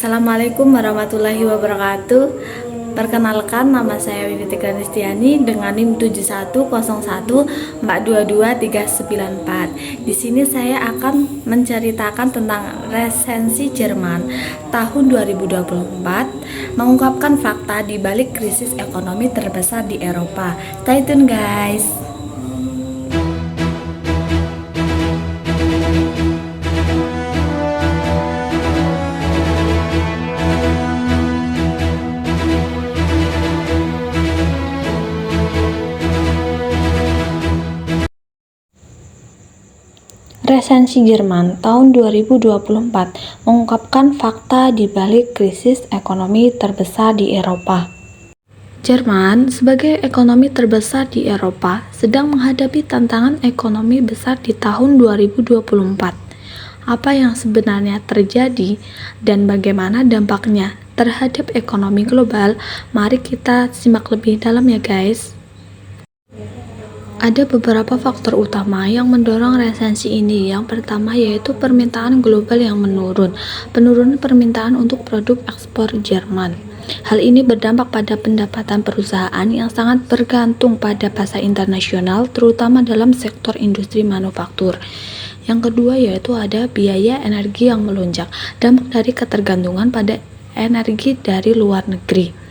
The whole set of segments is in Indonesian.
Assalamualaikum warahmatullahi wabarakatuh. Perkenalkan, nama saya Winiti Kristiani dengan NIM 7101422394. Di sini saya akan menceritakan tentang resensi Jerman tahun 2024, mengungkapkan fakta di balik krisis ekonomi terbesar di Eropa. Stay tune guys. Resensi Jerman tahun 2024 mengungkapkan fakta di balik krisis ekonomi terbesar di Eropa. Jerman, sebagai ekonomi terbesar di Eropa, sedang menghadapi tantangan ekonomi besar di tahun 2024. Apa yang sebenarnya terjadi dan bagaimana dampaknya terhadap ekonomi global? Mari kita simak lebih dalam ya guys. Ada beberapa faktor utama yang mendorong resensi ini. Yang pertama yaitu permintaan global yang menurun. Penurunan permintaan untuk produk ekspor Jerman. Hal ini berdampak pada pendapatan perusahaan yang sangat bergantung pada pasar internasional, terutama dalam sektor industri manufaktur. Yang kedua yaitu ada biaya energi yang melonjak, dampak dari ketergantungan pada energi dari luar negeri.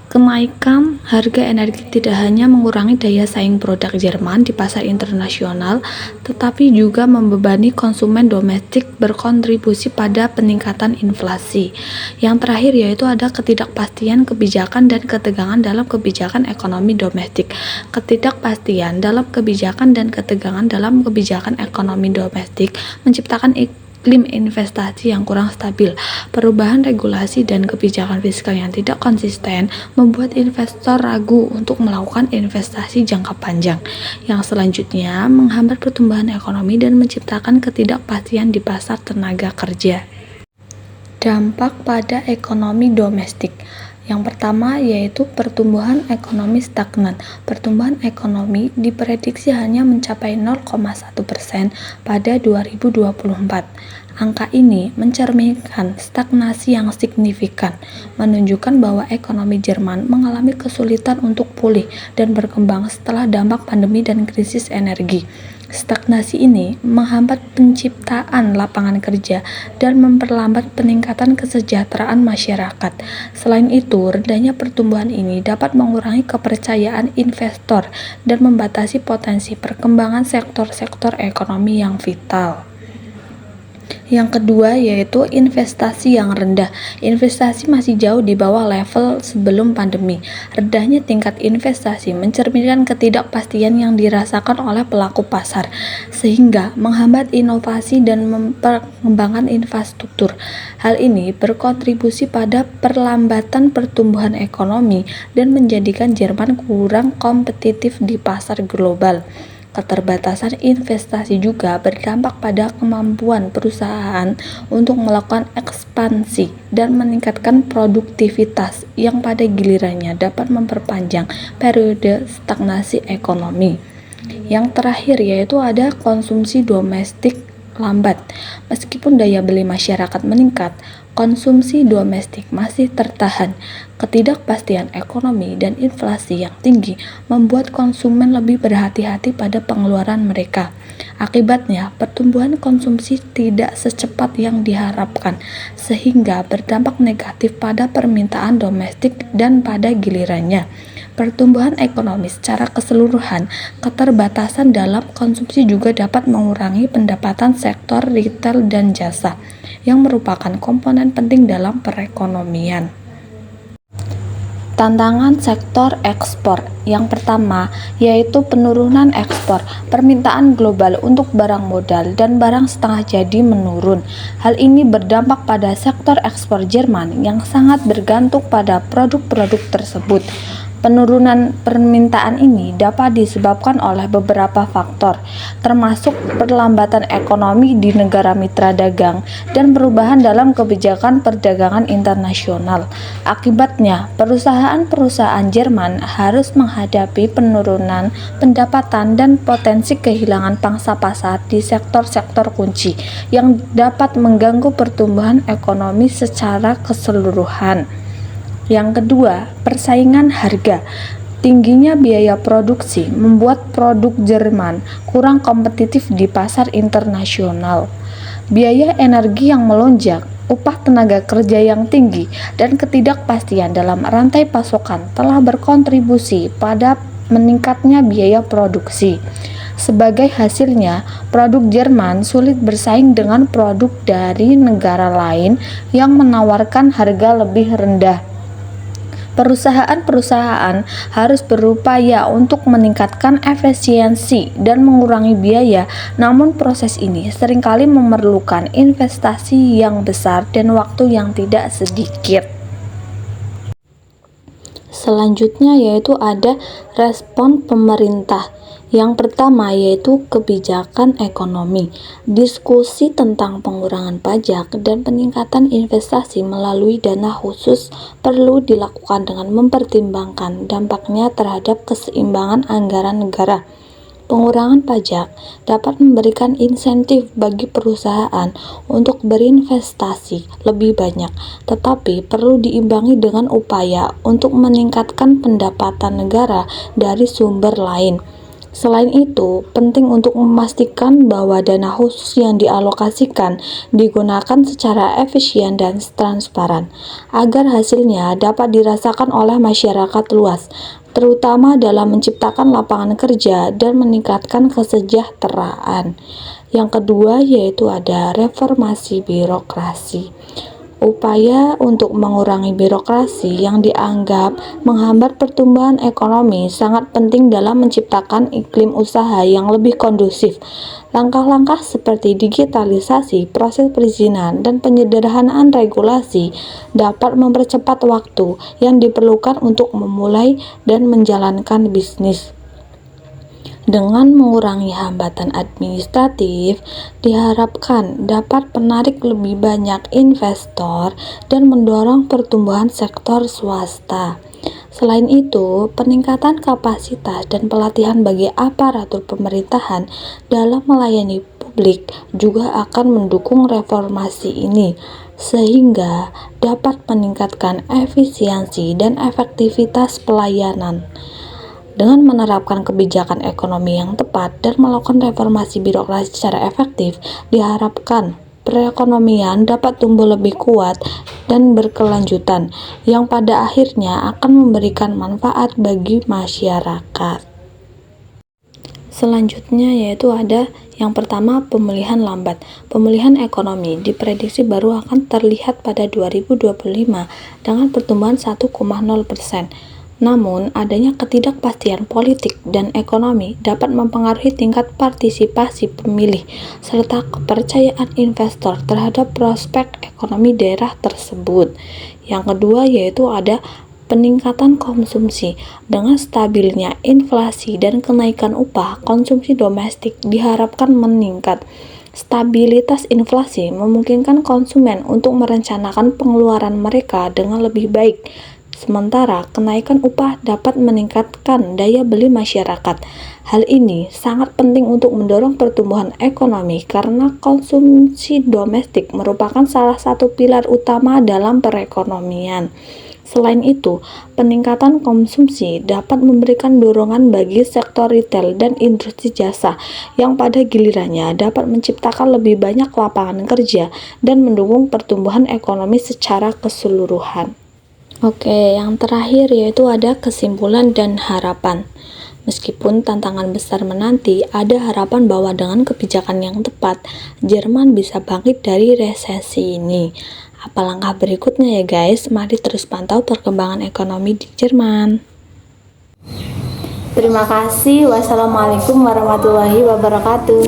Kenaikan harga energi tidak hanya mengurangi daya saing produk Jerman di pasar internasional, tetapi juga membebani konsumen domestik, berkontribusi pada peningkatan inflasi. Yang terakhir yaitu ada ketidakpastian kebijakan dan ketegangan dalam kebijakan ekonomi domestik. Ketidakpastian dalam kebijakan dan ketegangan dalam kebijakan ekonomi domestik menciptakan iklim investasi yang kurang stabil. Perubahan regulasi dan kebijakan fiskal yang tidak konsisten membuat investor ragu untuk melakukan investasi jangka panjang, yang selanjutnya menghambat pertumbuhan ekonomi dan menciptakan ketidakpastian di pasar tenaga kerja. Dampak pada ekonomi domestik. Yang pertama yaitu pertumbuhan ekonomi stagnan. Pertumbuhan ekonomi diprediksi hanya mencapai 0,1% pada 2024. Angka ini mencerminkan stagnasi yang signifikan, menunjukkan bahwa ekonomi Jerman mengalami kesulitan untuk pulih dan berkembang setelah dampak pandemi dan krisis energi. Stagnasi ini menghambat penciptaan lapangan kerja dan memperlambat peningkatan kesejahteraan masyarakat. Selain itu, rendahnya pertumbuhan ini dapat mengurangi kepercayaan investor dan membatasi potensi perkembangan sektor-sektor ekonomi yang vital. Yang kedua yaitu investasi yang rendah. Investasi masih jauh di bawah level sebelum pandemi. Rendahnya tingkat investasi mencerminkan ketidakpastian yang dirasakan oleh pelaku pasar, sehingga menghambat inovasi dan pengembangan infrastruktur. Hal ini berkontribusi pada perlambatan pertumbuhan ekonomi dan menjadikan Jerman kurang kompetitif di pasar global. Keterbatasan investasi juga berdampak pada kemampuan perusahaan untuk melakukan ekspansi dan meningkatkan produktivitas, yang pada gilirannya dapat memperpanjang periode stagnasi ekonomi. Yang terakhir yaitu ada konsumsi domestik lambat. Meskipun daya beli masyarakat meningkat, konsumsi domestik masih tertahan. Ketidakpastian ekonomi dan inflasi yang tinggi membuat konsumen lebih berhati-hati pada pengeluaran mereka. Akibatnya, pertumbuhan konsumsi tidak secepat yang diharapkan, sehingga berdampak negatif pada permintaan domestik dan pada gilirannya. Pertumbuhan ekonomi secara keseluruhan, keterbatasan dalam konsumsi juga dapat mengurangi pendapatan sektor retail dan jasa, yang merupakan komponen penting dalam perekonomian. Tantangan sektor ekspor. Yang pertama yaitu penurunan ekspor. Permintaan global untuk barang modal dan barang setengah jadi menurun. Hal ini berdampak pada sektor ekspor Jerman yang sangat bergantung pada produk-produk tersebut. Penurunan permintaan ini dapat disebabkan oleh beberapa faktor, termasuk perlambatan ekonomi di negara mitra dagang dan perubahan dalam kebijakan perdagangan internasional. Akibatnya, perusahaan-perusahaan Jerman harus menghadapi penurunan pendapatan dan potensi kehilangan pangsa pasar di sektor-sektor kunci yang dapat mengganggu pertumbuhan ekonomi secara keseluruhan. Yang kedua, persaingan harga. Tingginya biaya produksi membuat produk Jerman kurang kompetitif di pasar internasional. Biaya energi yang melonjak, upah tenaga kerja yang tinggi, dan ketidakpastian dalam rantai pasokan telah berkontribusi pada meningkatnya biaya produksi. Sebagai hasilnya, produk Jerman sulit bersaing dengan produk dari negara lain yang menawarkan harga lebih rendah. Perusahaan-perusahaan harus berupaya untuk meningkatkan efisiensi dan mengurangi biaya, namun proses ini seringkali memerlukan investasi yang besar dan waktu yang tidak sedikit. Selanjutnya yaitu ada respon pemerintah. Yang pertama yaitu kebijakan ekonomi. Diskusi tentang pengurangan pajak dan peningkatan investasi melalui dana khusus perlu dilakukan dengan mempertimbangkan dampaknya terhadap keseimbangan anggaran negara. Pengurangan pajak dapat memberikan insentif bagi perusahaan untuk berinvestasi lebih banyak, tetapi perlu diimbangi dengan upaya untuk meningkatkan pendapatan negara dari sumber lain. Selain itu, penting untuk memastikan bahwa dana khusus yang dialokasikan digunakan secara efisien dan transparan, agar hasilnya dapat dirasakan oleh masyarakat luas, terutama dalam menciptakan lapangan kerja dan meningkatkan kesejahteraan. Yang kedua yaitu ada reformasi birokrasi. Upaya untuk mengurangi birokrasi yang dianggap menghambat pertumbuhan ekonomi sangat penting dalam menciptakan iklim usaha yang lebih kondusif. Langkah-langkah seperti digitalisasi, proses perizinan, dan penyederhanaan regulasi dapat mempercepat waktu yang diperlukan untuk memulai dan menjalankan bisnis. Dengan mengurangi hambatan administratif, diharapkan dapat menarik lebih banyak investor dan mendorong pertumbuhan sektor swasta. Selain itu, peningkatan kapasitas dan pelatihan bagi aparatur pemerintahan dalam melayani publik juga akan mendukung reformasi ini, sehingga dapat meningkatkan efisiensi dan efektivitas pelayanan. Dengan menerapkan kebijakan ekonomi yang tepat dan melakukan reformasi birokrasi secara efektif, diharapkan perekonomian dapat tumbuh lebih kuat dan berkelanjutan, yang pada akhirnya akan memberikan manfaat bagi masyarakat. Selanjutnya yaitu ada yang pertama, pemulihan lambat. Pemulihan ekonomi diprediksi baru akan terlihat pada 2025 dengan pertumbuhan 1,0%. Namun, adanya ketidakpastian politik dan ekonomi dapat mempengaruhi tingkat partisipasi pemilih serta kepercayaan investor terhadap prospek ekonomi daerah tersebut. Yang kedua yaitu ada peningkatan konsumsi. Dengan stabilnya inflasi dan kenaikan upah, konsumsi domestik diharapkan meningkat. Stabilitas inflasi memungkinkan konsumen untuk merencanakan pengeluaran mereka dengan lebih baik. Sementara kenaikan upah dapat meningkatkan daya beli masyarakat. Hal ini sangat penting untuk mendorong pertumbuhan ekonomi karena konsumsi domestik merupakan salah satu pilar utama dalam perekonomian. Selain itu, peningkatan konsumsi dapat memberikan dorongan bagi sektor retail dan industri jasa yang pada gilirannya dapat menciptakan lebih banyak lapangan kerja dan mendukung pertumbuhan ekonomi secara keseluruhan. Oke, yang terakhir yaitu ada kesimpulan dan harapan. Meskipun tantangan besar menanti, ada harapan bahwa dengan kebijakan yang tepat, Jerman bisa bangkit dari resesi ini. Apa langkah berikutnya ya guys? Mari terus pantau perkembangan ekonomi di Jerman. Terima kasih. Wassalamualaikum warahmatullahi wabarakatuh.